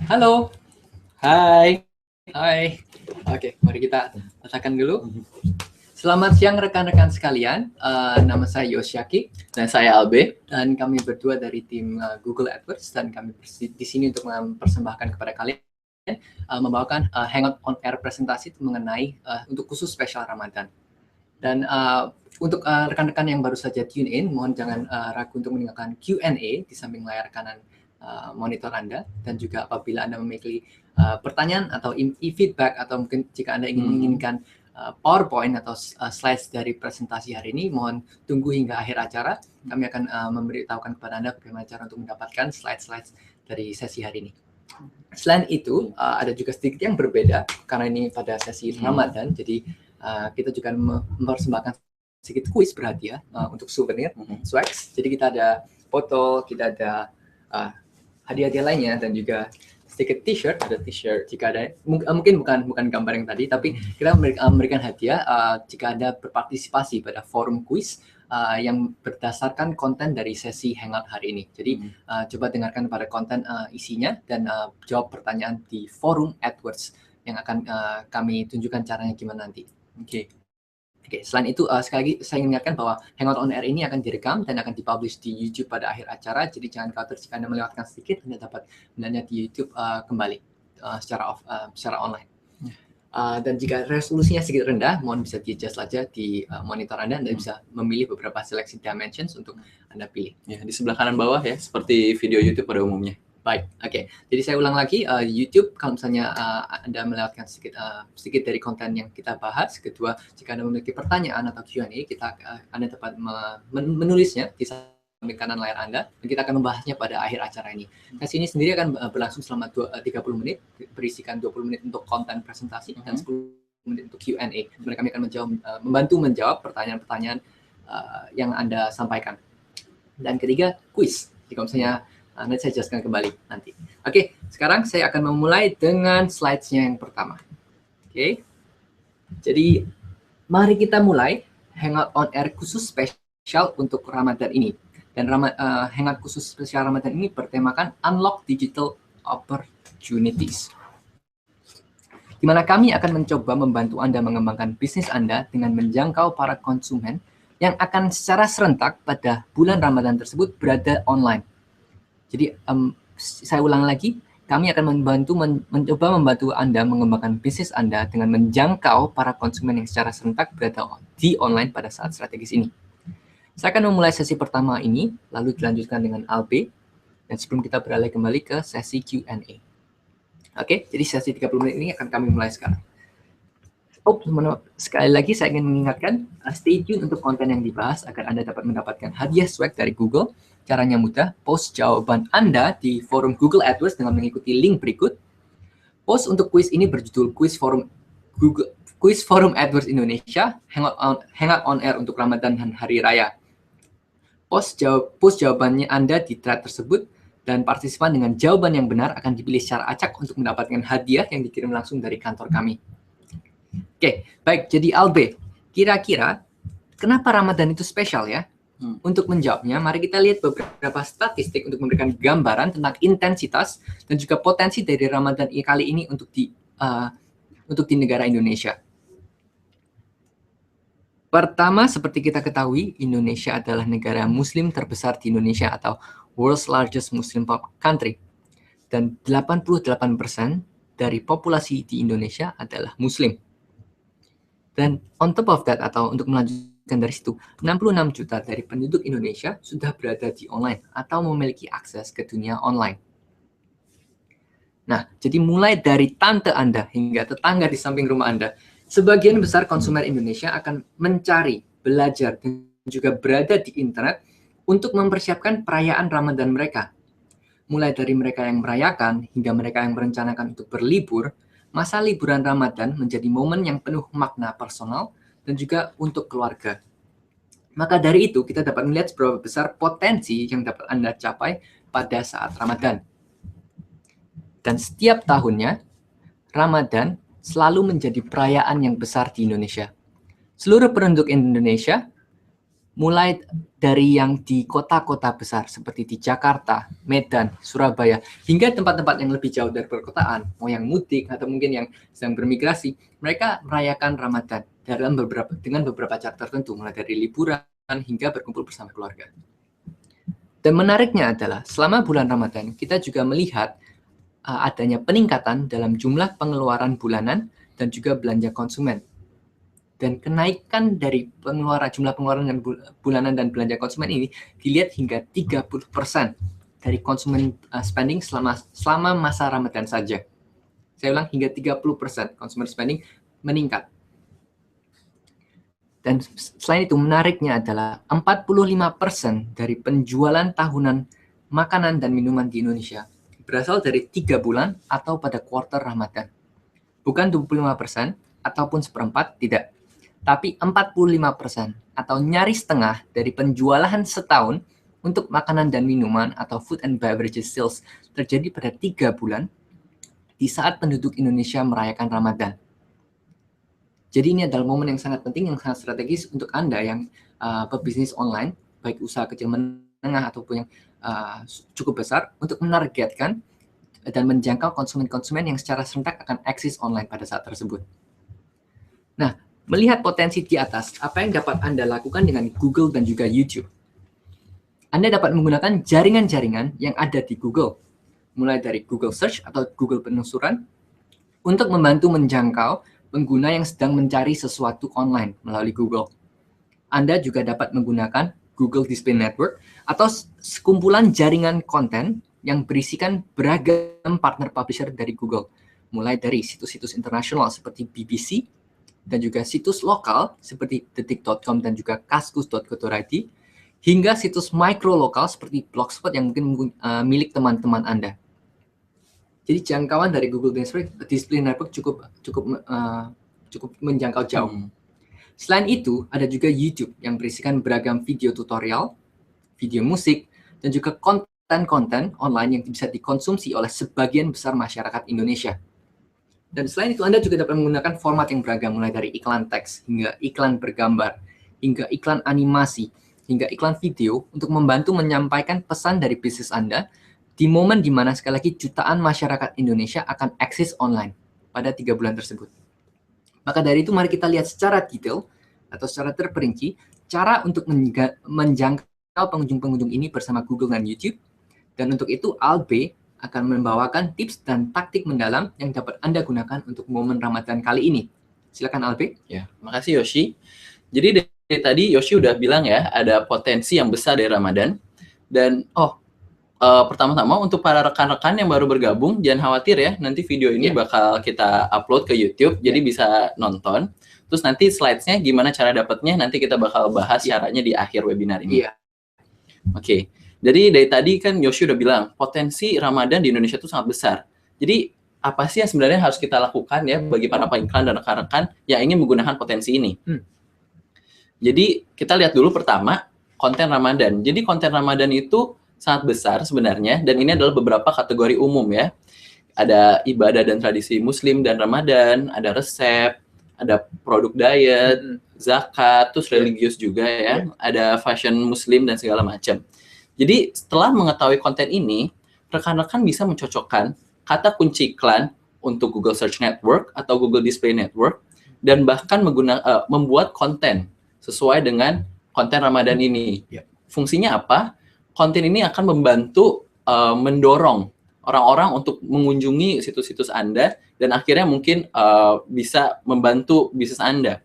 Halo, Hai. hai. Oke, mari kita letakkan dulu. Selamat siang rekan-rekan sekalian. Nama saya Yosyaki Dan saya Albe. dan kami berdua dari tim Google AdWords dan kami di sini untuk mempersembahkan kepada kalian membawakan Hangout on Air presentasi mengenai untuk khusus spesial Ramadan. Dan untuk rekan-rekan yang baru saja tune in, mohon jangan ragu untuk meninggalkan Q&A di samping layar kanan monitor Anda, dan juga apabila Anda memiliki pertanyaan atau feedback atau mungkin jika Anda menginginkan PowerPoint atau slides dari presentasi hari ini, mohon tunggu hingga akhir acara. Kami akan memberitahukan kepada Anda bagaimana cara untuk mendapatkan slides dari sesi hari ini. Selain itu, ada juga sedikit yang berbeda karena ini pada sesi Ramadan, jadi kita juga mempersembahkan sedikit kuis berhadiah untuk souvenir, swags. Jadi kita ada foto, kita ada hadiah-hadiah lainnya, dan juga sedikit t-shirt, ada t-shirt jika ada, mungkin bukan gambar yang tadi, tapi kita memberikan hadiah jika Anda berpartisipasi pada forum kuis yang berdasarkan konten dari sesi Hangout hari ini. Jadi coba dengarkan pada konten isinya dan jawab pertanyaan di forum AdWords yang akan kami tunjukkan caranya gimana nanti. Oke, selain itu sekali lagi saya ingatkan bahwa Hangout on Air ini akan direkam dan akan dipublish di YouTube pada akhir acara. Jadi jangan khawatir jika Anda melewatkan sedikit, Anda dapat melihatnya di YouTube kembali secara online. Dan jika resolusinya sedikit rendah, mohon bisa di-adjust saja di monitor Anda. Anda bisa memilih beberapa seleksi dimensions untuk Anda pilih. Ya, di sebelah kanan bawah ya, seperti video YouTube pada umumnya. Baik, oke. Jadi saya ulang lagi, YouTube kalau misalnya Anda melewatkan sedikit dari konten yang kita bahas. Kedua, jika Anda memiliki pertanyaan atau Q&A, Anda dapat menulisnya di samping kanan layar Anda, dan kita akan membahasnya pada akhir acara ini. Sesi ini sendiri akan berlangsung selama 30 menit, berisikan 20 menit untuk konten presentasi dan 10 menit untuk Q&A. Kemudian kami akan membantu menjawab pertanyaan-pertanyaan yang Anda sampaikan. Dan ketiga, kuis. Jadi kalau misalnya nanti saya jelaskan kembali nanti. Oke, sekarang saya akan memulai dengan slides-nya yang pertama. Oke, jadi mari kita mulai Hangout on Air khusus spesial untuk Ramadan ini. Dan Hangout khusus spesial Ramadan ini bertemakan Unlock Digital Opportunities, di mana kami akan mencoba membantu Anda mengembangkan bisnis Anda dengan menjangkau para konsumen yang akan secara serentak pada bulan Ramadan tersebut berada online. Jadi saya ulang lagi, kami akan mencoba membantu Anda mengembangkan bisnis Anda dengan menjangkau para konsumen yang secara serentak berada di online pada saat strategis ini. Saya akan memulai sesi pertama ini, lalu dilanjutkan dengan Albe, dan sebelum kita beralih kembali ke sesi Q&A. Oke, jadi sesi 30 menit ini akan kami mulai sekarang. Sekali lagi saya ingin mengingatkan, stay tune untuk konten yang dibahas agar Anda dapat mendapatkan hadiah swag dari Google. Caranya mudah, post jawaban Anda di forum Google AdWords dengan mengikuti link berikut. Post untuk kuis ini berjudul Kuis Forum AdWords Indonesia, Hangout on Air untuk Ramadan dan Hari Raya. Post jawabannya Anda di thread tersebut, dan partisipan dengan jawaban yang benar akan dipilih secara acak untuk mendapatkan hadiah yang dikirim langsung dari kantor kami. Oke, baik. Jadi Albe, kira-kira kenapa Ramadan itu spesial ya? Untuk menjawabnya, mari kita lihat beberapa statistik untuk memberikan gambaran tentang intensitas dan juga potensi dari Ramadan kali ini untuk di negara Indonesia. Pertama, seperti kita ketahui, Indonesia adalah negara Muslim terbesar di Indonesia atau World's Largest Muslim Country. Dan 88% dari populasi di Indonesia adalah Muslim. Dan on top of that, atau untuk melanjutkan dari situ, 66 juta dari penduduk Indonesia sudah berada di online atau memiliki akses ke dunia online. Nah, jadi mulai dari tante Anda hingga tetangga di samping rumah Anda, sebagian besar konsumen Indonesia akan mencari, belajar, dan juga berada di internet untuk mempersiapkan perayaan Ramadan mereka. Mulai dari mereka yang merayakan hingga mereka yang merencanakan untuk berlibur, masa liburan Ramadan menjadi momen yang penuh makna personal dan juga untuk keluarga. Maka dari itu, kita dapat melihat seberapa besar potensi yang dapat Anda capai pada saat Ramadan. Dan setiap tahunnya, Ramadan selalu menjadi perayaan yang besar di Indonesia. Seluruh penduduk Indonesia, mulai dari yang di kota-kota besar seperti di Jakarta, Medan, Surabaya, hingga tempat-tempat yang lebih jauh dari perkotaan, mau yang mudik atau mungkin yang sedang bermigrasi, mereka merayakan Ramadan dengan beberapa cara tertentu, mulai dari liburan hingga berkumpul bersama keluarga. Dan menariknya adalah selama bulan Ramadan kita juga melihat adanya peningkatan dalam jumlah pengeluaran bulanan dan juga belanja konsumen. Dan kenaikan dari jumlah pengeluaran dan bulanan dan belanja konsumen ini dilihat hingga 30% dari konsumen spending selama masa Ramadan saja. Saya ulang, hingga 30% consumer spending meningkat. Dan selain itu menariknya adalah 45% dari penjualan tahunan makanan dan minuman di Indonesia berasal dari 3 bulan atau pada kuartal Ramadan. Bukan 25% ataupun seperempat, tidak. Tapi 45% atau nyaris setengah dari penjualan setahun untuk makanan dan minuman atau food and beverages sales terjadi pada 3 bulan di saat penduduk Indonesia merayakan Ramadan. Jadi ini adalah momen yang sangat penting, yang sangat strategis untuk Anda yang berbisnis online, baik usaha kecil menengah ataupun yang cukup besar, untuk menargetkan dan menjangkau konsumen-konsumen yang secara serentak akan eksis online pada saat tersebut. Nah, melihat potensi di atas, apa yang dapat Anda lakukan dengan Google dan juga YouTube? Anda dapat menggunakan jaringan-jaringan yang ada di Google, mulai dari Google Search atau Google penelusuran, untuk membantu menjangkau pengguna yang sedang mencari sesuatu online melalui Google. Anda juga dapat menggunakan Google Display Network atau sekumpulan jaringan konten yang berisikan beragam partner publisher dari Google, mulai dari situs-situs internasional seperti BBC, dan juga situs lokal seperti detik.com dan juga kaskus.co.id, hingga situs micro lokal seperti Blogspot yang mungkin milik teman-teman Anda. Jadi jangkauan dari Google Display Network cukup menjangkau jauh. Selain itu, ada juga YouTube yang berisikan beragam video tutorial, video musik, dan juga konten-konten online yang bisa dikonsumsi oleh sebagian besar masyarakat Indonesia. Dan selain itu, Anda juga dapat menggunakan format yang beragam, mulai dari iklan teks, hingga iklan bergambar, hingga iklan animasi, hingga iklan video, untuk membantu menyampaikan pesan dari bisnis Anda di momen di mana sekali lagi jutaan masyarakat Indonesia akan eksis online pada 3 bulan tersebut. Maka dari itu, mari kita lihat secara detail atau secara terperinci cara untuk menjangkau pengunjung-pengunjung ini bersama Google dan YouTube. Dan untuk itu, Albe akan membawakan tips dan taktik mendalam yang dapat Anda gunakan untuk momen Ramadan kali ini. Silakan Albe. Ya, makasih Yoshi. Jadi dari tadi Yoshi udah bilang ya, ada potensi yang besar dari Ramadan. Dan pertama-tama untuk para rekan-rekan yang baru bergabung, jangan khawatir ya, nanti video ini bakal kita upload ke YouTube, jadi bisa nonton. Terus nanti slides-nya gimana cara dapatnya, nanti kita bakal bahas caranya di akhir webinar ini. Oke. Jadi dari tadi kan Yoshi udah bilang, potensi Ramadan di Indonesia itu sangat besar. Jadi apa sih yang sebenarnya harus kita lakukan ya bagi para peiklan dan rekan-rekan yang ingin menggunakan potensi ini? Jadi kita lihat dulu pertama, konten Ramadan. Jadi konten Ramadan itu sangat besar sebenarnya, dan ini adalah beberapa kategori umum ya. Ada ibadah dan tradisi Muslim dan Ramadan, ada resep, ada produk diet, zakat, terus religius juga ya, ada fashion Muslim dan segala macam. Jadi setelah mengetahui konten ini, rekan-rekan bisa mencocokkan kata kunci iklan untuk Google Search Network atau Google Display Network, dan bahkan membuat konten sesuai dengan konten Ramadan ini. Fungsinya apa? Konten ini akan membantu mendorong orang-orang untuk mengunjungi situs-situs Anda, dan akhirnya mungkin bisa membantu bisnis Anda.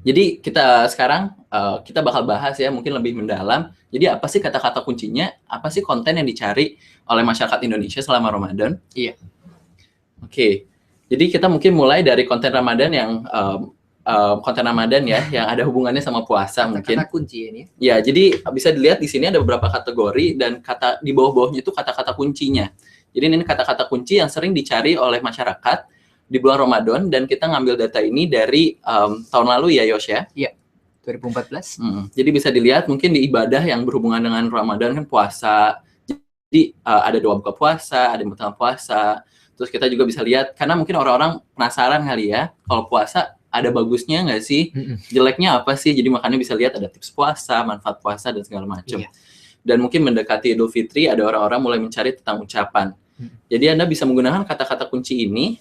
Jadi sekarang kita bakal bahas ya, mungkin lebih mendalam. Jadi apa sih kata-kata kuncinya? Apa sih konten yang dicari oleh masyarakat Indonesia selama Ramadan? Oke. Jadi kita mungkin mulai dari konten Ramadan yang yang ada hubungannya sama puasa mungkin. Kata kunci ini. Ya, jadi bisa dilihat di sini ada beberapa kategori, dan kata di bawah-bawahnya itu kata-kata kuncinya. Jadi ini kata-kata kunci yang sering dicari oleh masyarakat di bulan Ramadan, dan kita ngambil data ini dari tahun lalu ya, Yos ya? Iya, 2014. Jadi bisa dilihat mungkin di ibadah yang berhubungan dengan Ramadan kan puasa. Jadi ada doa buka puasa, ada tengah puasa. Terus kita juga bisa lihat, karena mungkin orang-orang penasaran kali ya, kalau puasa ada bagusnya nggak sih, jeleknya apa sih, jadi makanya bisa lihat ada tips puasa, manfaat puasa dan segala macam. Iya. Dan mungkin mendekati Idul Fitri ada orang-orang mulai mencari tentang ucapan. Jadi Anda bisa menggunakan kata-kata kunci ini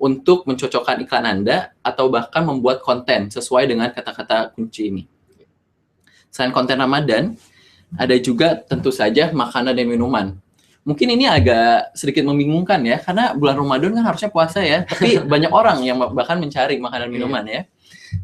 untuk mencocokkan iklan Anda atau bahkan membuat konten sesuai dengan kata-kata kunci ini. Selain konten Ramadan, ada juga tentu saja makanan dan minuman. Mungkin ini agak sedikit membingungkan ya, karena bulan Ramadan kan harusnya puasa ya, tapi banyak orang yang bahkan mencari makanan minuman ya.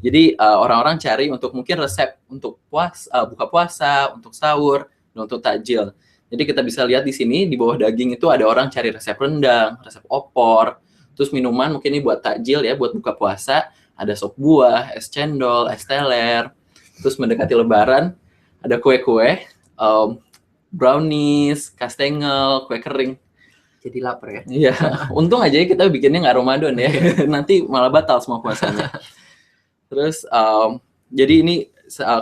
Jadi orang-orang cari untuk mungkin resep untuk buka puasa, untuk sahur, dan untuk takjil. Jadi kita bisa lihat di sini di bawah daging itu ada orang cari resep rendang, resep opor, terus minuman mungkin ini buat takjil ya, buat buka puasa, ada sop buah, es cendol, es teler. Terus mendekati lebaran ada kue-kue, brownies, kastengel, kue kering. Jadi lapar ya. Iya, untung aja kita bikinnya nggak Ramadan ya, nanti malah batal semua puasanya. Terus jadi ini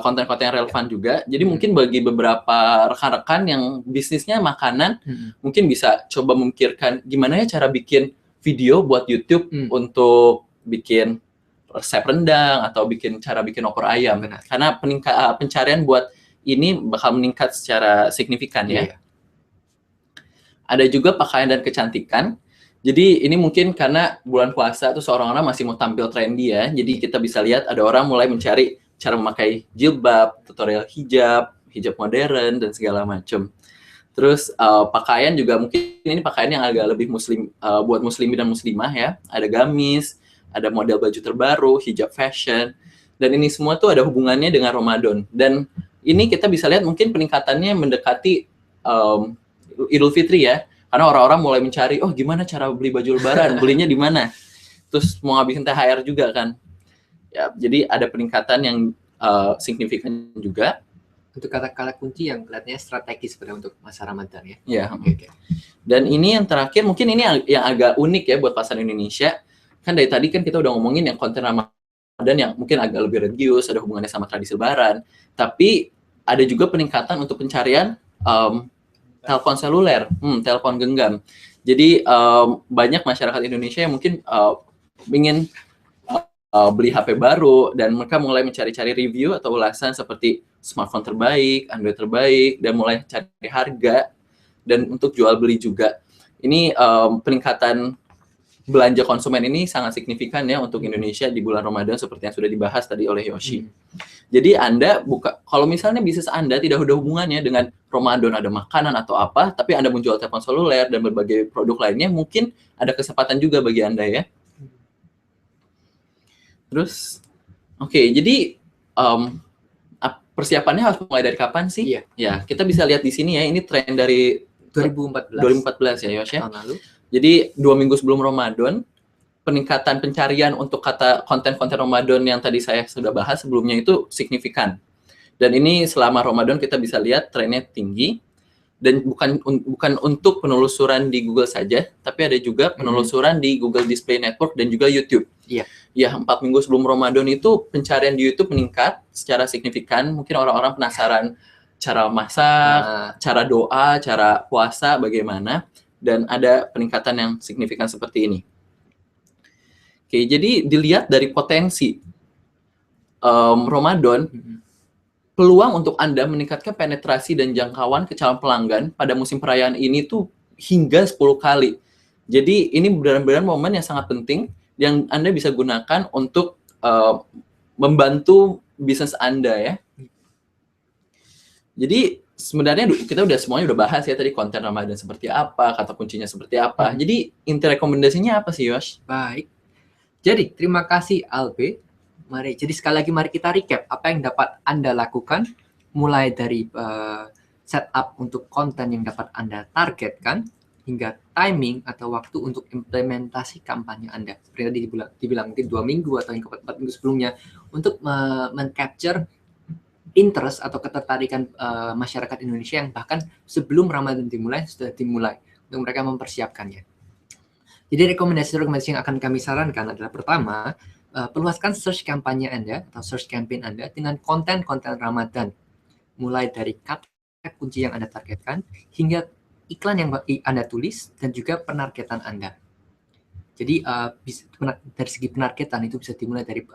konten-konten yang relevan juga. Jadi mungkin bagi beberapa rekan-rekan yang bisnisnya makanan, mungkin bisa coba memikirkan gimana ya cara bikin video buat YouTube untuk bikin resep rendang atau cara bikin opor ayam. Benar. Karena pencarian buat ini bakal meningkat secara signifikan ya. Iya. Ada juga pakaian dan kecantikan. Jadi ini mungkin karena bulan puasa tuh orang-orang masih mau tampil trendy ya. Jadi kita bisa lihat ada orang mulai mencari cara memakai jilbab, tutorial hijab modern dan segala macam. Terus pakaian juga mungkin ini pakaian yang agak lebih muslim buat muslimin dan muslimah ya. Ada gamis, ada model baju terbaru, hijab fashion, dan ini semua tuh ada hubungannya dengan Ramadan. Dan ini kita bisa lihat mungkin peningkatannya mendekati Idul Fitri ya. Karena orang-orang mulai mencari, oh gimana cara beli baju lebaran, belinya di mana? Terus mau ngabisin THR juga kan. Ya, jadi ada peningkatan yang signifikan juga. Untuk kata-kata kunci yang kelihatannya strategis pada untuk masa Ramadan ya. Ya. Okay. Dan ini yang terakhir, mungkin ini yang agak unik ya buat pasar Indonesia. Kan dari tadi kan kita udah ngomongin yang konten Ramadan yang mungkin agak lebih religius, ada hubungannya sama tradisi lebaran. Tapi ada juga peningkatan untuk pencarian telepon seluler, telepon genggam. Jadi banyak masyarakat Indonesia yang mungkin ingin beli HP baru dan mereka mulai mencari-cari review atau ulasan seperti smartphone terbaik, Android terbaik, dan mulai cari harga dan untuk jual beli juga. Ini peningkatan belanja konsumen ini sangat signifikan ya untuk Indonesia di bulan Ramadan seperti yang sudah dibahas tadi oleh Yoshi. Jadi Anda kalau misalnya bisnis Anda tidak ada hubungannya dengan Ramadan, ada makanan atau apa, tapi Anda menjual telepon seluler dan berbagai produk lainnya, mungkin ada kesempatan juga bagi Anda ya. Terus, jadi persiapannya harus mulai dari kapan sih? Iya. Ya, kita bisa lihat di sini ya, ini tren dari 2014 ya Yoshi. Tahun lalu. Jadi 2 minggu sebelum Ramadan, peningkatan pencarian untuk kata konten-konten Ramadan yang tadi saya sudah bahas sebelumnya itu signifikan. Dan ini selama Ramadan kita bisa lihat trennya tinggi. Dan bukan untuk penelusuran di Google saja, tapi ada juga penelusuran di Google Display Network dan juga YouTube. Iya. Ya, 4 minggu sebelum Ramadan itu pencarian di YouTube meningkat secara signifikan. Mungkin orang-orang penasaran cara masak, cara doa, cara puasa bagaimana. Dan ada peningkatan yang signifikan seperti ini. Oke, jadi dilihat dari potensi Ramadan, peluang untuk Anda meningkatkan penetrasi dan jangkauan ke calon pelanggan pada musim perayaan ini tuh hingga 10 kali. Jadi ini benar-benar momen yang sangat penting yang Anda bisa gunakan untuk membantu bisnis Anda ya. Jadi sebenarnya kita semuanya udah bahas ya tadi konten Ramadan seperti apa, kata kuncinya seperti apa. Jadi inti rekomendasinya apa sih, Yosh? Baik. Jadi terima kasih Albe. Jadi sekali lagi mari kita recap apa yang dapat Anda lakukan mulai dari setup untuk konten yang dapat Anda targetkan hingga timing atau waktu untuk implementasi kampanye Anda. Seperti tadi dibilang mungkin 2 minggu atau yang 4 minggu sebelumnya untuk men-capture interest atau ketertarikan masyarakat Indonesia yang bahkan sebelum Ramadan sudah dimulai untuk mereka mempersiapkannya. Jadi rekomendasi yang akan kami sarankan adalah pertama, perluaskan search kampanye Anda atau search campaign Anda dengan konten-konten Ramadan. Mulai dari kata kunci yang Anda targetkan hingga iklan yang Anda tulis dan juga penargetan Anda. Jadi dari segi penargetan itu bisa dimulai dari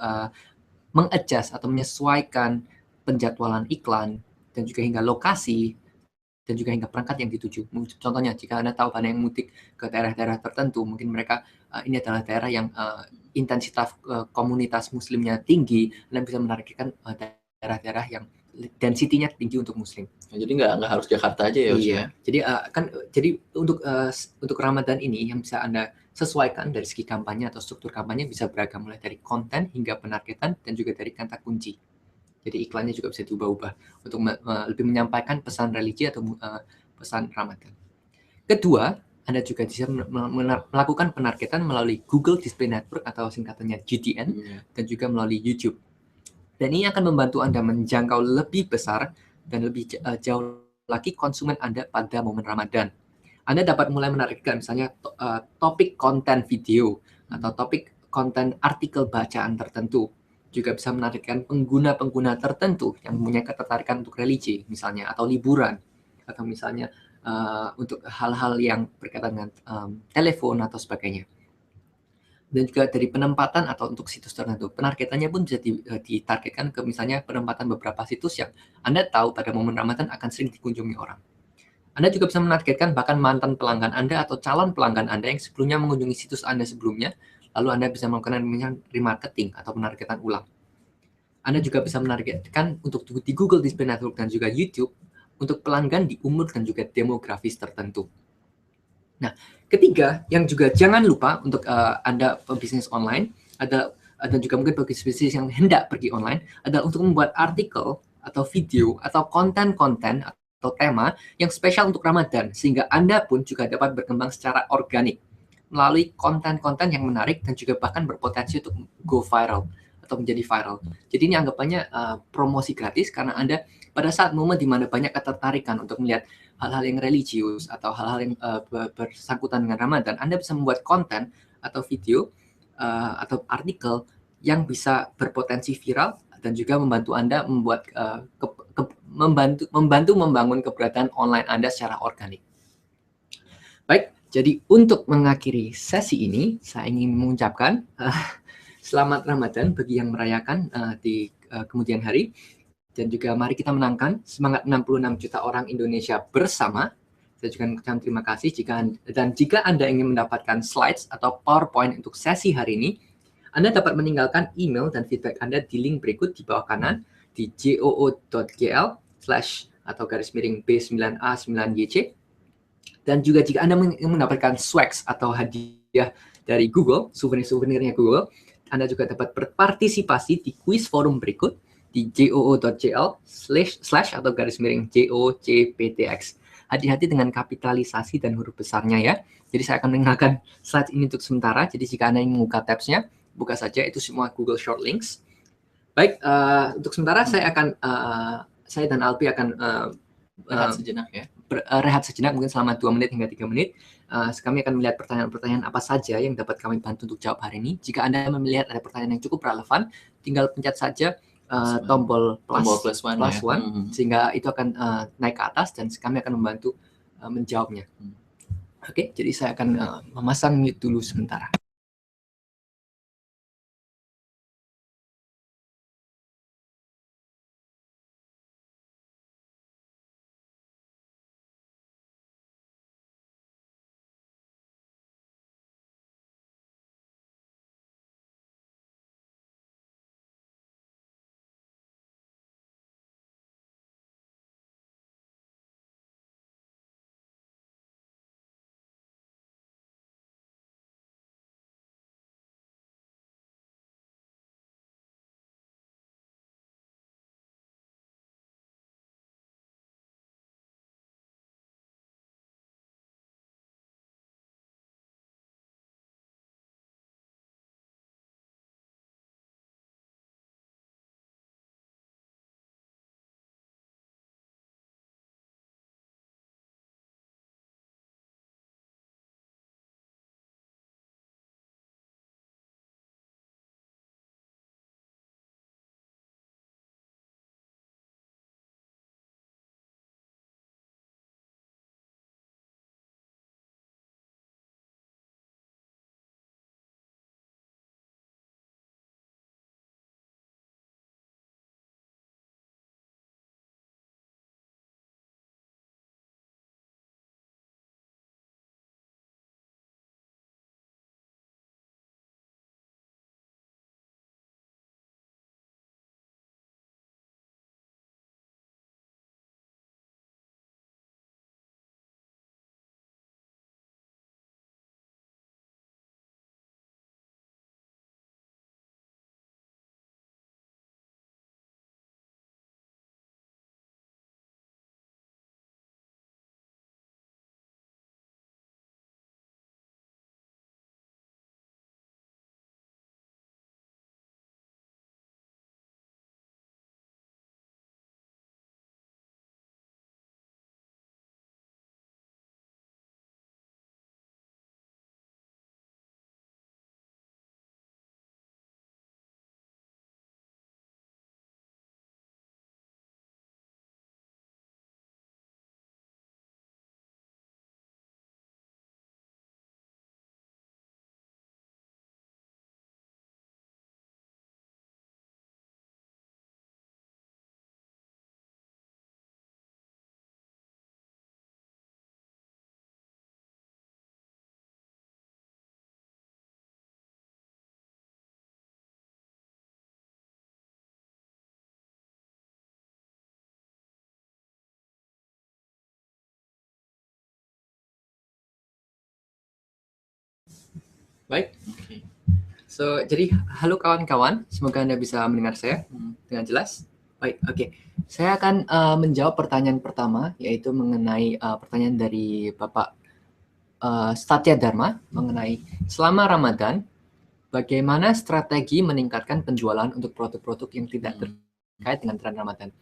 mengadjust atau menyesuaikan penjadwalan iklan dan juga hingga lokasi dan juga hingga perangkat yang dituju. Contohnya jika Anda tahu ada yang mudik ke daerah-daerah tertentu, mungkin mereka ini adalah daerah yang intensitas komunitas muslimnya tinggi, Anda bisa menargetkan daerah-daerah yang density-nya tinggi untuk muslim. Jadi nggak harus Jakarta aja ya, Yos, ya? Iya, jadi untuk Ramadan ini yang bisa Anda sesuaikan dari segi kampanye atau struktur kampanye bisa beragam mulai dari konten hingga penargetan dan juga dari kata kunci. Jadi iklannya juga bisa diubah-ubah untuk lebih menyampaikan pesan religi atau pesan Ramadan. Kedua, Anda juga bisa melakukan penargetan melalui Google Display Network atau singkatannya GDN dan juga melalui YouTube. Dan ini akan membantu Anda menjangkau lebih besar dan lebih jauh lagi konsumen Anda pada momen Ramadan. Anda dapat mulai menargetkan misalnya topik konten video atau topik konten artikel bacaan tertentu. Juga bisa menargetkan pengguna-pengguna tertentu yang mempunyai ketertarikan untuk religi misalnya atau liburan atau misalnya untuk hal-hal yang berkaitan dengan telepon atau sebagainya. Dan juga dari penempatan atau untuk situs tertentu. Penargetannya pun bisa ditargetkan ke misalnya penempatan beberapa situs yang Anda tahu pada momen Ramadan akan sering dikunjungi orang. Anda juga bisa menargetkan bahkan mantan pelanggan Anda atau calon pelanggan Anda yang sebelumnya mengunjungi situs Anda sebelumnya, lalu Anda bisa melakukan remarketing atau penargetan ulang. Anda juga bisa menargetkan untuk di Google Display Network dan juga YouTube untuk pelanggan di umur dan juga demografis tertentu. Nah, ketiga, yang juga jangan lupa untuk Anda pebisnis online, dan juga mungkin pebisnis yang hendak pergi online, adalah untuk membuat artikel atau video atau konten-konten atau tema yang spesial untuk Ramadan, sehingga Anda pun juga dapat berkembang secara organik melalui konten-konten yang menarik dan juga bahkan berpotensi untuk go viral atau menjadi viral. Jadi ini anggapannya promosi gratis karena Anda pada saat momen di mana banyak ketertarikan untuk melihat hal-hal yang religius atau hal-hal yang bersangkutan dengan Ramadan, Anda bisa membuat konten atau video atau artikel yang bisa berpotensi viral dan juga membantu Anda membuat membantu membangun keberadaan online Anda secara organik. Baik, jadi untuk mengakhiri sesi ini, saya ingin mengucapkan selamat Ramadan bagi yang merayakan di kemudian hari. Dan juga mari kita menangkan semangat 66 juta orang Indonesia bersama. Saya juga mengucapkan terima kasih jika Anda ingin mendapatkan slides atau PowerPoint untuk sesi hari ini, Anda dapat meninggalkan email dan feedback Anda di link berikut di bawah kanan di joo.gl/ atau /B9A9YC. Dan juga jika Anda ingin mendapatkan swags atau hadiah dari Google, souvenir-souvenirnya Google, Anda juga dapat berpartisipasi di quiz forum berikut di joo.gl/ atau /JOCPTX. Hati-hati dengan kapitalisasi dan huruf besarnya ya. Jadi saya akan meninggalkan slide ini untuk sementara. Jadi jika Anda ingin membuka tabs-nya, buka saja, itu semua Google Short Links. Baik, untuk sementara saya dan Alpi akan rehat sejenak ya. Rehat sejenak mungkin selama 2 menit hingga 3 menit. Kami akan melihat pertanyaan-pertanyaan apa saja yang dapat kami bantu untuk jawab hari ini. Jika Anda melihat ada pertanyaan yang cukup relevan, tinggal pencet saja tombol plus one, sehingga itu akan naik ke atas dan kami akan membantu menjawabnya. Oke, jadi saya akan memasang mute dulu sementara. Baik. Oke. So, jadi halo kawan-kawan, semoga Anda bisa mendengar saya dengan jelas. Baik, oke. Saya akan menjawab pertanyaan pertama, yaitu mengenai pertanyaan dari Bapak Satya Dharma mengenai selama Ramadan, bagaimana strategi meningkatkan penjualan untuk produk-produk yang tidak terkait dengan tren Ramadan.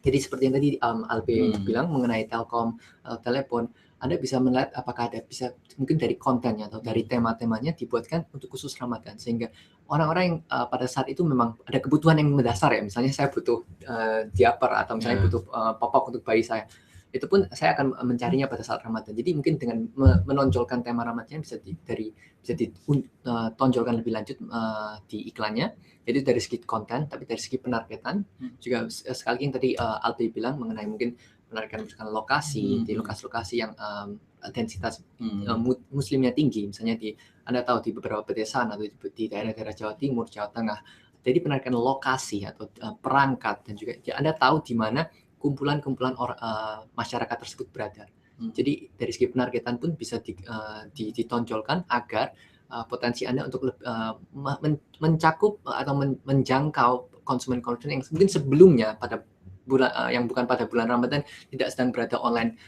Jadi seperti yang tadi Albe bilang mengenai Telkom, telepon, Anda bisa melihat apakah ada bisa mungkin dari kontennya atau dari tema-temanya dibuatkan untuk khusus Ramadan, sehingga orang-orang yang pada saat itu memang ada kebutuhan yang mendasar ya, misalnya saya butuh diaper atau misalnya butuh popok untuk bayi saya, itu pun saya akan mencarinya pada saat Ramadan. Jadi mungkin dengan menonjolkan tema Ramadan bisa ditonjolkan lebih lanjut di iklannya. Jadi dari segi konten, tapi dari segi penargetan juga sekali lagi yang tadi Albi bilang mengenai mungkin penargetan misalkan lokasi di lokasi-lokasi yang densitas muslimnya tinggi, misalnya Anda tahu di beberapa pedesaan atau di daerah-daerah Jawa Timur, Jawa Tengah. Jadi penargetan lokasi atau perangkat, dan juga Anda tahu di mana kumpulan-kumpulan masyarakat tersebut berada. Jadi dari segi penargetan pun bisa ditonjolkan agar potensi Anda untuk mencakup atau menjangkau konsumen-konsumen yang mungkin sebelumnya pada bulan yang bukan pada bulan Ramadan tidak sedang berada online.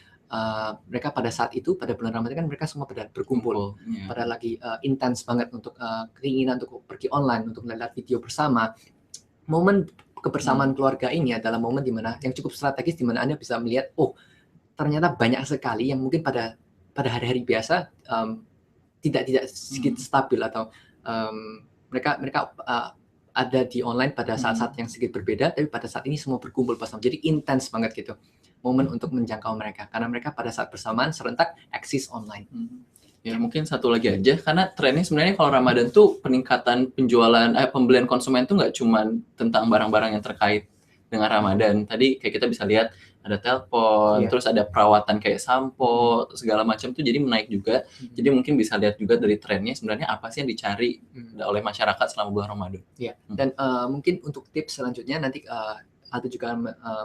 Mereka pada saat itu pada bulan Ramadan kan mereka semua pada berkumpul, pada lagi intens banget untuk keinginan untuk pergi online, untuk melihat video bersama. Momen kebersamaan keluarga ini adalah momen di mana yang cukup strategis, di mana Anda bisa melihat, oh ternyata banyak sekali yang mungkin pada hari-hari biasa tidak sedikit stabil, atau mereka ada di online pada saat-saat yang sedikit berbeda, tapi pada saat ini semua berkumpul bersama. Jadi intens banget gitu momen untuk menjangkau mereka, karena mereka pada saat bersamaan serentak eksis online. Ya mungkin satu lagi aja, karena trennya sebenarnya kalau Ramadan tuh peningkatan penjualan pembelian konsumen tuh nggak cuma tentang barang-barang yang terkait dengan Ramadan. Tadi kayak kita bisa lihat ada telepon, terus ada perawatan kayak sampo, segala macam tuh jadi menaik juga. Jadi mungkin bisa lihat juga dari trennya sebenarnya apa sih yang dicari oleh masyarakat selama bulan Ramadan. Iya. Dan mungkin untuk tips selanjutnya nanti atau juga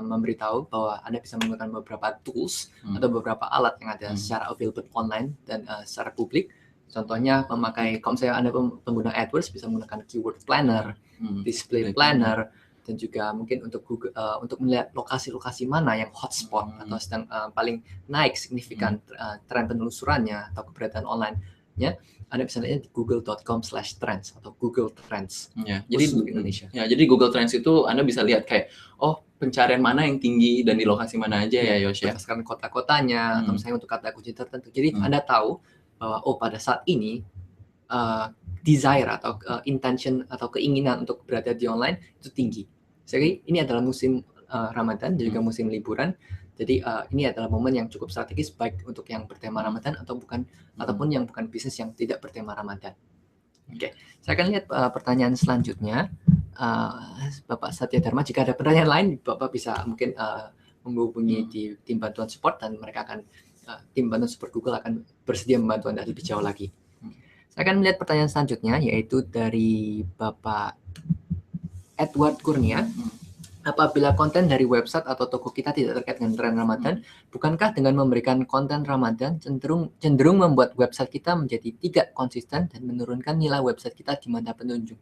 memberitahu bahwa Anda bisa menggunakan beberapa tools atau beberapa alat yang ada secara available online dan secara publik. Contohnya memakai, kalau misalnya Anda pengguna AdWords, bisa menggunakan keyword planner, display planner, dan juga mungkin untuk Google untuk melihat lokasi-lokasi mana yang hotspot atau sedang paling naik signifikan tren penelusurannya atau keberadaan online-nya. Anda bisa lihat di google.com/trends atau Google Trends. Ya, jadi Indonesia. Ya, jadi Google Trends itu Anda bisa lihat kayak pencarian mana yang tinggi dan di lokasi mana aja ya, Yos ya. Berdasarkan kota-kotanya atau misalnya untuk kata kunci tertentu. Jadi Anda tahu bahwa pada saat ini desire atau intention atau keinginan untuk berada di online itu tinggi. Jadi ini adalah musim Ramadan dan juga musim liburan. Jadi ini adalah momen yang cukup strategis baik untuk yang bertema Ramadan ataupun yang bukan bisnis yang tidak bertema Ramadan. Oke, saya akan lihat pertanyaan selanjutnya. Bapak Satya Dharma, jika ada pertanyaan lain, Bapak bisa mungkin menghubungi di tim bantuan support, dan mereka akan tim bantuan support Google akan bersedia membantu Anda lebih jauh lagi. Saya akan melihat pertanyaan selanjutnya, yaitu dari Bapak Edward Kurnia. Apabila konten dari website atau toko kita tidak terkait dengan tren Ramadan, bukankah dengan memberikan konten Ramadan cenderung membuat website kita menjadi tidak konsisten dan menurunkan nilai website kita di mata pengunjung?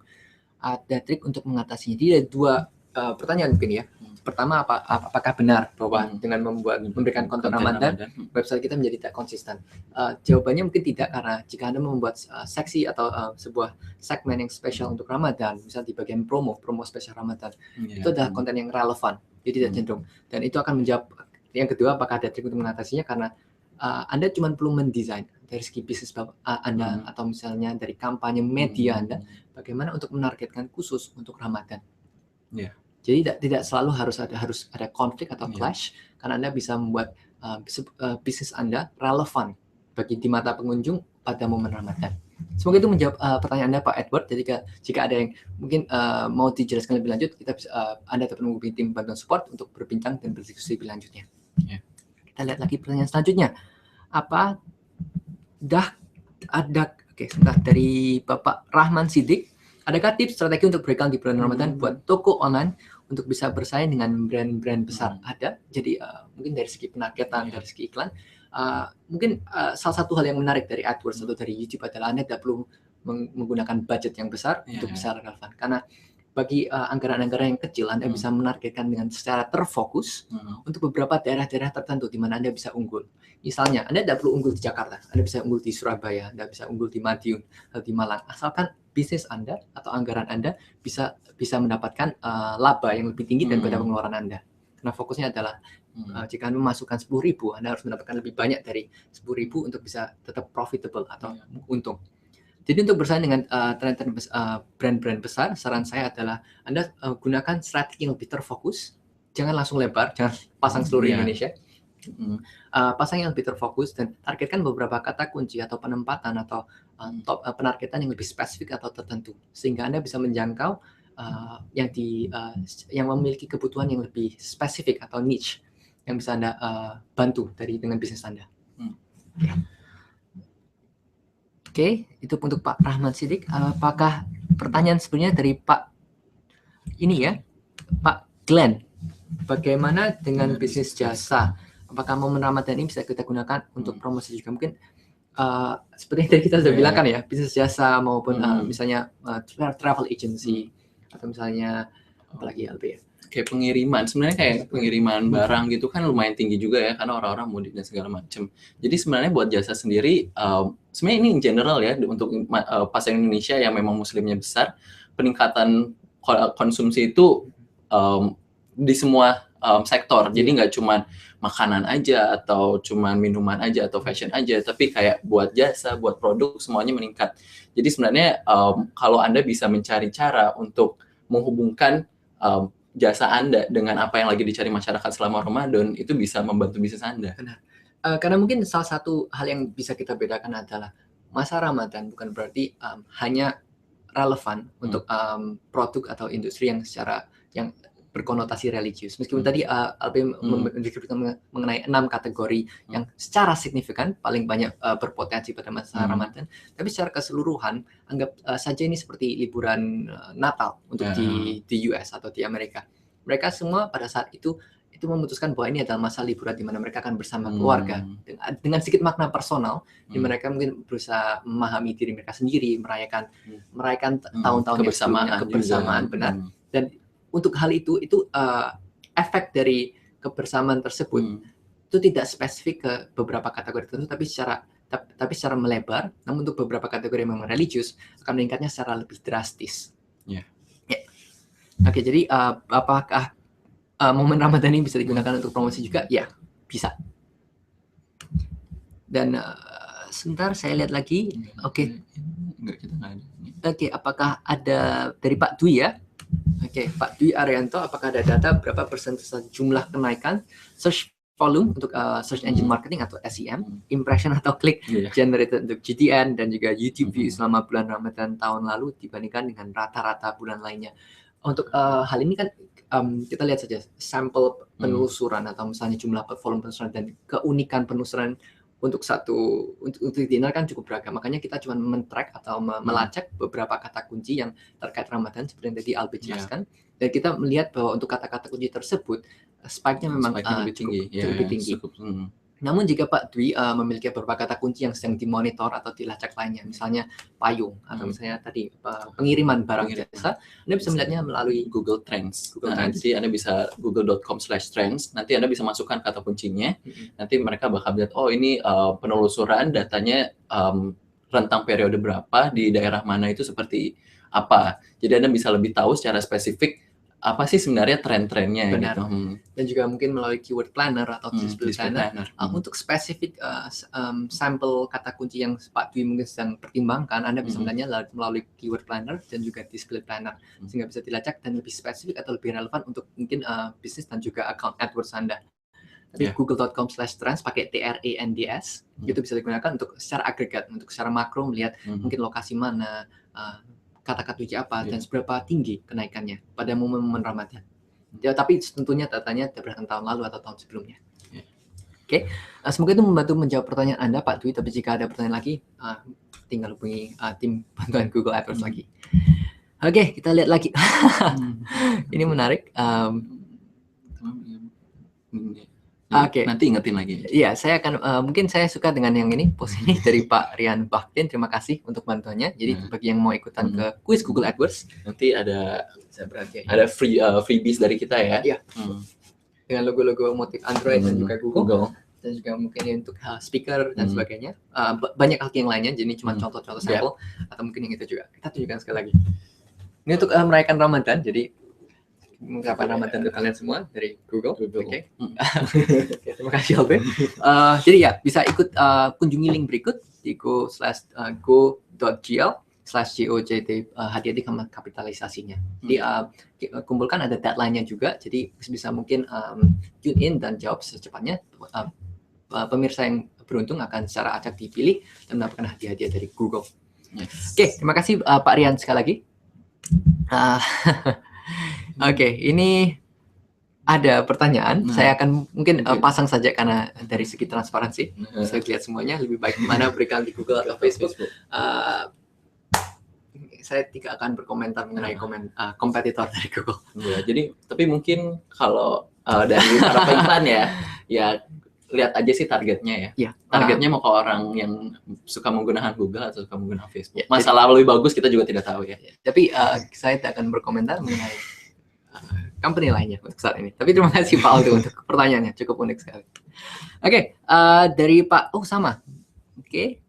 Ada trik untuk mengatasinya. Jadi ada dua pertanyaan mungkin ya. Pertama, apakah benar bahwa dengan memberikan konten Ramadan, website kita menjadi tidak konsisten? Jawabannya mungkin tidak, karena jika Anda membuat seksi atau sebuah segmen yang spesial untuk Ramadan, misalnya di bagian promo spesial Ramadan, itu adalah konten yang relevan, jadi tidak cenderung. Dan itu akan menjawab yang kedua, apakah ada trik untuk mengatasinya, karena Anda cuma perlu mendesain dari segi bisnis Anda atau misalnya dari kampanye media Anda, bagaimana untuk menargetkan khusus untuk Ramadan. Jadi tidak selalu harus ada konflik atau clash, karena Anda bisa membuat bisnis Anda relevan bagi di mata pengunjung pada momen Ramadan. Semoga itu menjawab pertanyaan Anda, Pak Edward. Jadi jika ada yang mungkin mau dijelaskan lebih lanjut, Anda dapat menghubungi tim bantuan support untuk berbincang dan berdiskusi lebih lanjutnya. Kita lihat lagi pertanyaan selanjutnya. Sebentar, dari Bapak Rahman Sidik. Adakah tips strategi untuk breakdown di bulan Ramadan buat toko online untuk bisa bersaing dengan brand-brand besar? Ada. Jadi mungkin dari segi penargetan, dari segi iklan, mungkin salah satu hal yang menarik dari AdWords atau dari YouTube adalah Anda tidak perlu menggunakan budget yang besar Iya, untuk iya. bisa relevan. Karena bagi anggaran-anggaran yang kecil, Anda bisa menargetkan dengan secara terfokus untuk beberapa daerah-daerah tertentu di mana Anda bisa unggul. Misalnya, Anda tidak perlu unggul di Jakarta, Anda bisa unggul di Surabaya, Anda bisa unggul di Madiun, atau di Malang. Asalkan bisnis Anda atau anggaran Anda bisa mendapatkan laba yang lebih tinggi daripada pengeluaran Anda. Karena fokusnya adalah jika Anda memasukkan 10.000, Anda harus mendapatkan lebih banyak dari 10.000 untuk bisa tetap profitable atau untung. Jadi untuk bersaing dengan brand-brand besar, saran saya adalah Anda gunakan strategi yang lebih terfokus. Jangan langsung lebar, jangan pasang seluruh Indonesia. Pasang yang lebih terfokus dan targetkan beberapa kata kunci atau penempatan atau penargetan yang lebih spesifik atau tertentu, sehingga Anda bisa menjangkau yang memiliki kebutuhan yang lebih spesifik atau niche yang bisa Anda bantu dengan bisnis Anda. Oke, itu untuk Pak Rahmat Siddiq. Apakah pertanyaan sebenarnya dari Pak Glenn? Bagaimana dengan bisnis jasa? Apakah momen Ramadan ini bisa kita gunakan untuk promosi juga? Mungkin seperti yang tadi kita sudah bilang kan ya, bisnis jasa maupun misalnya travel agency atau misalnya apalagi LB. Kayak pengiriman, sebenarnya kayak pengiriman barang gitu kan lumayan tinggi juga ya, karena orang-orang mudik dan segala macam. Jadi sebenarnya buat jasa sendiri, sebenarnya ini in general ya, untuk pasar Indonesia yang memang muslimnya besar, peningkatan konsumsi itu di semua sektor. Jadi nggak cuma makanan aja, atau cuma minuman aja, atau fashion aja, tapi kayak buat jasa, buat produk, semuanya meningkat. Jadi sebenarnya kalau Anda bisa mencari cara untuk menghubungkan jasa Anda dengan apa yang lagi dicari masyarakat selama Ramadan, itu bisa membantu bisnis Anda. Benar. Karena mungkin salah satu hal yang bisa kita bedakan adalah masa Ramadan bukan berarti hanya relevan untuk produk atau industri yang berkonotasi religius. Meskipun tadi Albi mendeskripsikan mengenai 6 kategori yang secara signifikan paling banyak berpotensi pada masa Ramadan, tapi secara keseluruhan anggap saja ini seperti liburan Natal untuk di US atau di Amerika. Mereka semua pada saat itu memutuskan bahwa ini adalah masa liburan di mana mereka akan bersama keluarga dengan sedikit makna personal, di mana mereka mungkin berusaha memahami diri mereka sendiri, merayakan tahun-tahun kebersamaan benar. Dan untuk hal itu efek dari kebersamaan tersebut itu tidak spesifik ke beberapa kategori tertentu, tapi secara melebar. Namun untuk beberapa kategori yang memang religius akan meningkatnya secara lebih drastis. Oke, jadi apakah momen Ramadan ini bisa digunakan untuk promosi juga? Ya, bisa. Dan sebentar saya lihat lagi. Oke, apakah ada dari Pak Dwi ya? Oke, Pak Dwi Arianto, apakah ada data berapa persentase jumlah kenaikan search volume untuk search engine marketing atau SEM, impression atau klik generated untuk GDN dan juga YouTube view selama bulan Ramadan tahun lalu dibandingkan dengan rata-rata bulan lainnya? Untuk hal ini kan kita lihat saja sampel penelusuran atau misalnya jumlah volume penelusuran dan keunikan penelusuran untuk dinner kan cukup beragam. Makanya kita cuma men-track atau melacak beberapa kata kunci yang terkait Ramadan seperti yang tadi Albi jelaskan. Dan kita melihat bahwa untuk kata-kata kunci tersebut spike-nya memang cukup tinggi. Namun jika Pak Dwi memiliki beberapa kata kunci yang sedang dimonitor atau dilacak lainnya, misalnya payung atau misalnya tadi pengiriman barang jasa, Anda bisa melihatnya melalui Google Trends. Jadi Anda bisa google.com/trends, nanti Anda bisa masukkan kata kuncinya, nanti mereka bakal lihat, oh ini penelusuran datanya rentang periode berapa, di daerah mana itu seperti apa. Jadi Anda bisa lebih tahu secara spesifik apa sih sebenarnya tren-trennya gitu. Dan juga mungkin melalui keyword planner atau display planner. Untuk spesifik sampel kata kunci yang Pak Dwi mungkin sedang pertimbangkan, Anda bisa melihatnya melalui keyword planner dan juga display planner, sehingga bisa dilacak dan lebih spesifik atau lebih relevan untuk mungkin bisnis dan juga account AdWords Anda. Tapi google.com/trends pakai TRENDS itu bisa digunakan untuk secara agregat, untuk secara makro melihat mungkin lokasi mana, kata-kata kunci apa dan seberapa tinggi kenaikannya pada momen-momen Ramadan. Ya, tapi tentunya datanya berdasarkan tahun lalu atau tahun sebelumnya. Oke, semoga itu membantu menjawab pertanyaan Anda, Pak Dwi. Tapi jika ada pertanyaan lagi, tinggal hubungi tim bantuan Google AdWords lagi. Oke, kita lihat lagi. Ini menarik. Oke. Nanti ingetin lagi. Iya, saya akan mungkin saya suka dengan yang ini, post ini dari Pak Rian Baktin. Terima kasih untuk bantuannya. Jadi bagi yang mau ikutan ke kuis Google AdWords, nanti ada ada freebies dari kita ya. Iya. Dengan logo-logo motif Android dan juga Google. Dan juga mungkin untuk speaker dan sebagainya. Banyak hal yang lainnya, jadi cuma contoh-contoh sampel atau mungkin yang itu juga. Kita tunjukkan sekali lagi. Ini untuk merayakan Ramadan, jadi mengucapkan Ramadan untuk kalian semua dari Google. Oke. Terima kasih Albe. Jadi ya bisa ikut kunjungi link berikut di go.gl/GOJT hati-hati sama kapitalisasinya. Jadi kumpulkan ada deadline-nya juga, jadi bisa mungkin tune in dan jawab secepatnya. Pemirsa yang beruntung akan secara acak dipilih dan mendapatkan hadiah-hadiah dari Google. Oke, terima kasih Pak Rian sekali lagi. Oke, ini ada pertanyaan. Saya akan mungkin pasang saja karena dari segi transparansi bisa lihat semuanya. Lebih baik mana berikan di Google atau Facebook. Saya tidak akan berkomentar mengenai kompetitor dari Google. Ya, jadi tapi mungkin kalau dari para peiklan ya lihat aja sih targetnya ya. Targetnya mau ke orang yang suka menggunakan Google atau suka menggunakan Facebook. Masalah lebih bagus kita juga tidak tahu ya. Tapi saya tidak akan berkomentar mengenai company lainnya untuk saat ini. Tapi terima kasih Pak Aldo untuk pertanyaannya, cukup unik sekali. Oke, dari Pak, sama. Oke,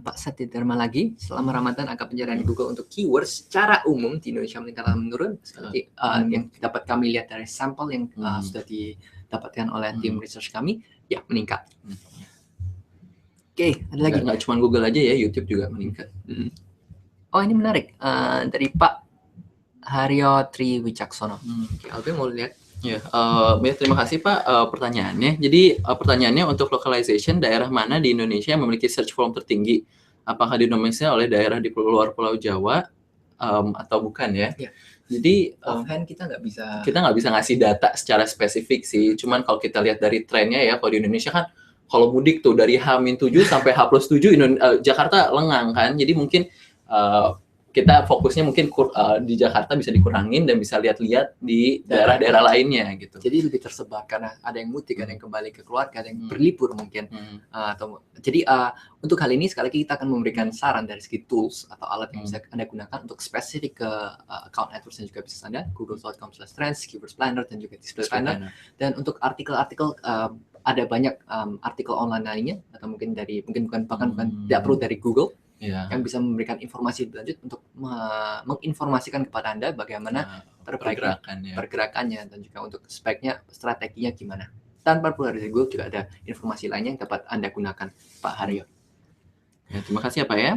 Pak Satya Dharma lagi. Selama Ramadan angka pencarian Google untuk keywords secara umum di Indonesia meningkat atau menurun. Seperti yang dapat kami lihat dari sampel yang sudah didapatkan oleh tim research kami, ya meningkat. Oke, ada lagi. Nggak cuma Google aja ya, YouTube juga meningkat. Oh ini menarik, dari Pak Haryo Tri Wicaksono. Alvin mau lihat? Ya, terima kasih Pak pertanyaannya. Jadi pertanyaannya untuk localization, daerah mana di Indonesia yang memiliki search volume tertinggi? Apakah dinominasi oleh daerah di luar Pulau Jawa atau bukan ya? Jadi offhand kita nggak bisa ngasih data secara spesifik sih. Cuman kalau kita lihat dari trennya ya, kalau di Indonesia kan kalau mudik tuh dari H-7 sampai H+7 Jakarta lengang kan. Jadi mungkin kita fokusnya mungkin di Jakarta bisa dikurangin dan bisa lihat-lihat di daerah-daerah lainnya gitu. Jadi lebih tersebar karena ada yang mudik, ada yang kembali ke keluarga, ada yang berlibur mungkin. Jadi untuk hal ini sekali lagi kita akan memberikan saran dari segi tools atau alat yang bisa Anda gunakan untuk spesifik ke account AdWords dan juga bisnis Anda, google.com/trends, Keywords Planner dan juga Display Planner. Dan untuk artikel-artikel ada banyak artikel online lainnya atau mungkin bukan tidak perlu dari Google. Yang bisa memberikan informasi lebih lanjut untuk menginformasikan kepada Anda bagaimana pergerakannya dan juga untuk sebaiknya strateginya gimana. Tanpa perlu dari Google juga ada informasi lainnya yang dapat Anda gunakan, Pak Haryo. Ya, terima kasih ya Pak ya.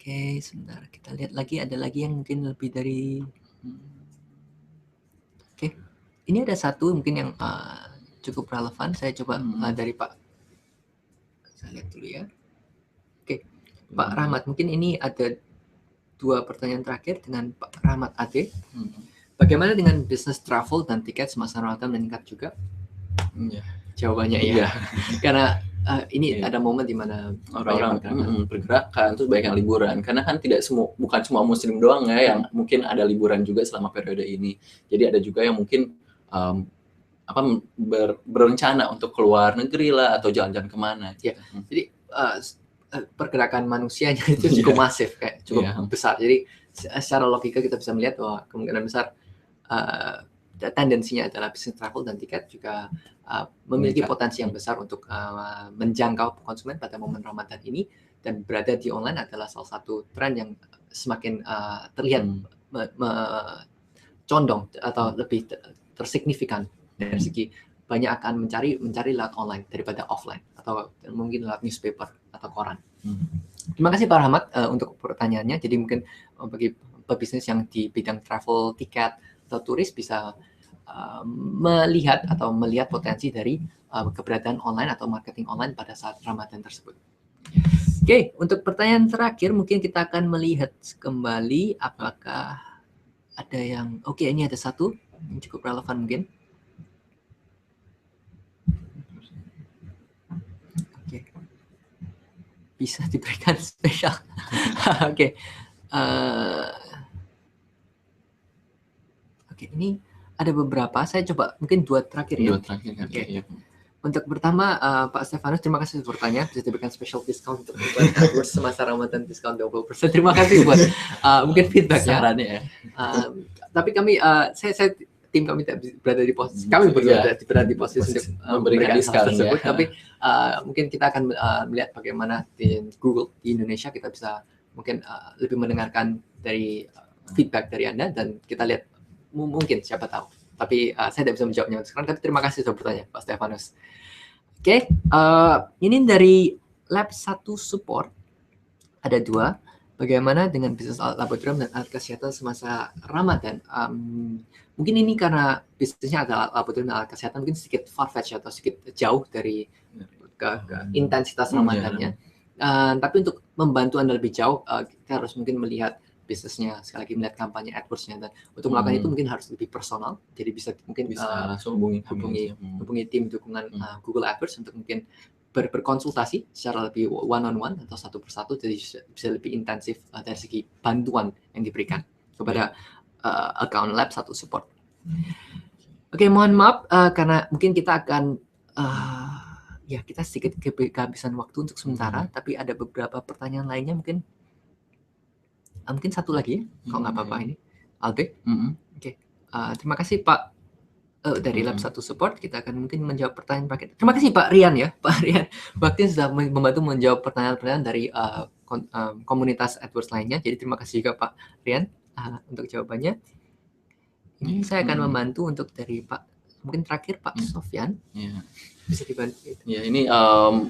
Oke, sebentar kita lihat lagi, ada lagi yang mungkin lebih dari. Oke, ini ada satu mungkin yang cukup relevan. Saya coba dari Pak. Saya lihat dulu ya. Oke, Pak Rahmat, mungkin ini ada 2 pertanyaan terakhir dengan Pak Rahmat Ade. Bagaimana dengan bisnis travel dan tiket semasa Ramadan meningkat juga? Jawabannya iya. Karena ini ada momen di mana orang-orang pergerakan, terus banyak yang liburan. Karena kan bukan semua muslim doang ya yang mungkin ada liburan juga selama periode ini. Jadi ada juga yang mungkin berencana untuk keluar negeri lah atau jalan-jalan kemana. Jadi pergerakan manusianya itu cukup masif, kayak cukup besar. Jadi secara logika kita bisa melihat bahwa kemungkinan besar tendensinya adalah bisnis travel dan tiket juga memiliki potensi yang besar untuk menjangkau konsumen pada momen Ramadan ini, dan berada di online adalah salah satu tren yang semakin terlihat condong atau lebih tersignifikan dari segi banyak akan mencari lewat online daripada offline atau mungkin lewat newspaper atau koran. Terima kasih Pak Rahmat untuk pertanyaannya. Jadi mungkin bagi pebisnis yang di bidang travel, tiket atau turis bisa melihat potensi dari keberadaan online atau marketing online pada saat Ramadan tersebut. Oke, untuk pertanyaan terakhir mungkin kita akan melihat kembali apakah ada yang ini ada satu yang cukup relevan mungkin. Bisa diberikan spesial. Oke, ini ini ada beberapa. Saya coba mungkin 2 terakhir ya. 2 terakhir kan. Oke. Iya. Untuk pertama, Pak Stefanus, terima kasih bertanya. Bisa diberikan special discount untuk AdWords semasa Ramadan, diskon 20%. Terima kasih buat mungkin feedbacknya. Sarannya ya. Tapi kami, saya tim kami tidak berada di posisi, kami berdua berada di posisi untuk memberikan diskon tersebut. Tapi mungkin kita akan melihat bagaimana di Google di Indonesia kita bisa mungkin lebih mendengarkan dari feedback dari Anda, dan kita lihat mungkin siapa tahu. Tapi saya tidak bisa menjawabnya sekarang. Tapi terima kasih sudah bertanya, Pak Stefanus. Oke, ini dari Lab 1 Support ada 2. Bagaimana dengan bisnis alat laboratorium dan alat kesehatan semasa Ramadan? Mungkin ini karena bisnisnya adalah laboratorium dan alat kesehatan, mungkin sedikit far-fetched atau sedikit jauh dari ke intensitas Ramadannya. Tapi untuk membantu Anda lebih jauh, kita harus mungkin melihat bisnisnya, sekali lagi melihat kampanye AdWords-nya, dan untuk melakukan itu mungkin harus lebih personal. Jadi bisa langsung hubungi tim dukungan Google AdWords untuk mungkin berkonsultasi secara lebih one on one atau satu persatu, jadi bisa lebih intensif dari segi bantuan yang diberikan kepada account Lab 1 Support. Oke, mohon maaf karena mungkin kita akan kita sedikit kehabisan waktu untuk sementara, tapi ada beberapa pertanyaan lainnya mungkin satu lagi ya, kalau nggak apa-apa ini, Albe. Oke, terima kasih Pak dari Lab 1 Support. Kita akan mungkin menjawab pertanyaan terakhir. Terima kasih Pak Rian ya, Pak Rian. Bakti sudah membantu menjawab pertanyaan-pertanyaan dari komunitas AdWords lainnya. Jadi terima kasih juga Pak Rian untuk jawabannya. Ini saya akan membantu untuk dari Pak, mungkin terakhir Pak Sofyan. Bisa dibantu. Ya, ini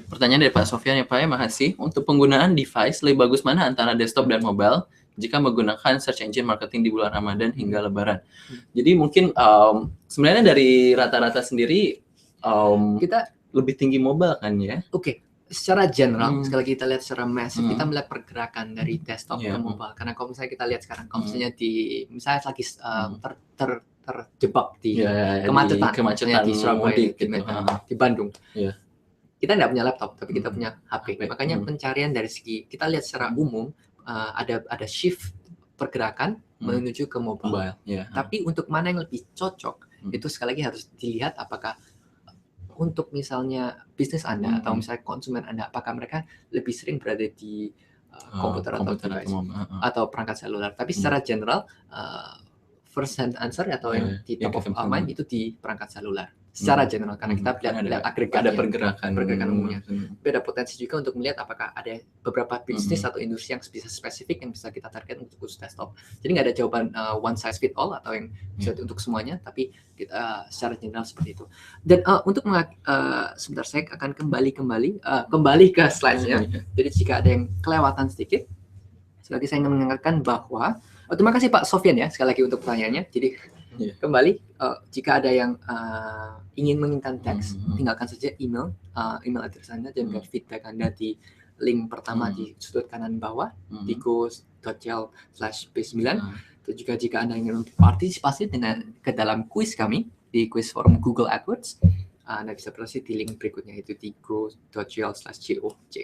pertanyaan dari Pak Sofyan ya Pak, makasih. Untuk penggunaan device, lebih bagus mana antara desktop dan mobile jika menggunakan search engine marketing di bulan Ramadan hingga Lebaran? Jadi mungkin sebenarnya dari rata-rata sendiri kita lebih tinggi mobile kan ya? Oke. Secara general, sekali lagi kita lihat secara massive, kita melihat pergerakan dari desktop ke mobile. Karena kalau misalnya kita lihat sekarang, kalau misalnya misalnya lagi terjebak di kemacetan di Surabaya, di Bandung. Kita nggak punya laptop, tapi kita punya HP. Makanya pencarian dari segi, kita lihat secara umum, ada shift pergerakan menuju ke mobile. Tapi untuk mana yang lebih cocok, itu sekali lagi harus dilihat apakah untuk misalnya bisnis Anda atau misalnya konsumen Anda, apakah mereka lebih sering berada di komputer atau device atau perangkat seluler. Tapi secara general, first hand answer atau yang di top of mind itu di perangkat seluler. Secara general, karena kita lihat agregat, ada pergerakan umumnya. Beda potensi juga untuk melihat apakah ada beberapa bisnis atau industri yang bisa spesifik yang bisa kita target untuk khusus desktop. Jadi nggak ada jawaban one size fit all atau yang bisa untuk semuanya, tapi kita secara general seperti itu. Dan untuk sebentar, saya akan kembali ke slide-nya. Jadi jika ada yang kelewatan sedikit, sekali lagi saya ingin mengingatkan bahwa terima kasih Pak Sofyan ya sekali lagi untuk pertanyaannya. Jadi kembali, jika ada yang ingin menginginkan teks, tinggalkan saja email address Anda dan feedback Anda di link pertama di sudut kanan bawah di go.tel/p9. Dan juga jika Anda ingin partisipasi ke dalam kuis kami di kuis forum Google AdWords, Anda bisa berhasil di link berikutnya, itu di go.tel/coj.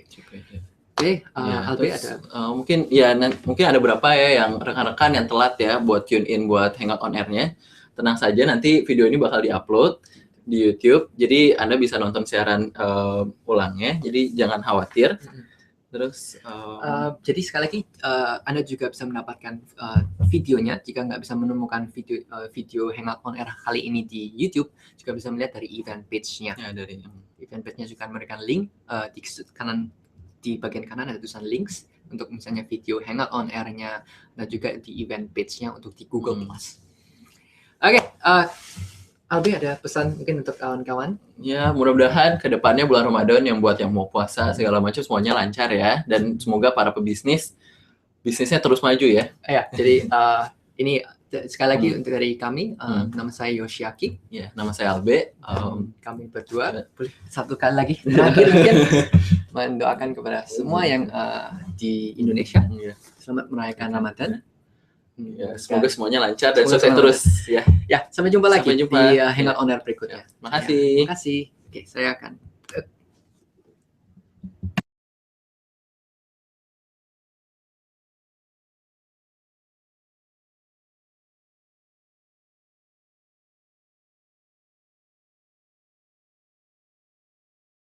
Oke, Albe ada mungkin ada berapa ya yang rekan-rekan yang telat ya buat tune in buat Hangout on Air-nya. Tenang saja, nanti video ini bakal diupload di YouTube. Jadi Anda bisa nonton siaran ulangnya. Jadi jangan khawatir. Terus jadi sekali lagi Anda juga bisa mendapatkan videonya jika nggak bisa menemukan video Hangout on Air kali ini di YouTube, juga bisa melihat dari event page-nya. Ya, dari event page-nya juga memberikan link di bagian kanan ada tulisan links untuk misalnya video Hangout on Air-nya, dan juga di event page-nya untuk di Google Plus. Oke, Albi ada pesan mungkin untuk kawan-kawan? Ya, mudah-mudahan ke depannya bulan Ramadan yang buat yang mau puasa segala macam semuanya lancar ya, dan semoga para bisnisnya terus maju ya. Ya, jadi ini sekali lagi untuk dari kami, nama saya Yoshiaki. Ya, nama saya Albe. Kami berdua satu kali lagi terakhir mungkin mendoakan kepada semua yang di Indonesia selamat merayakan Ramadan. Ya, semoga semuanya lancar dan sukses terus ya. Ya, sampai jumpa lagi di Hangout on Air berikutnya. Makasih. Makasih. Oke, saya akan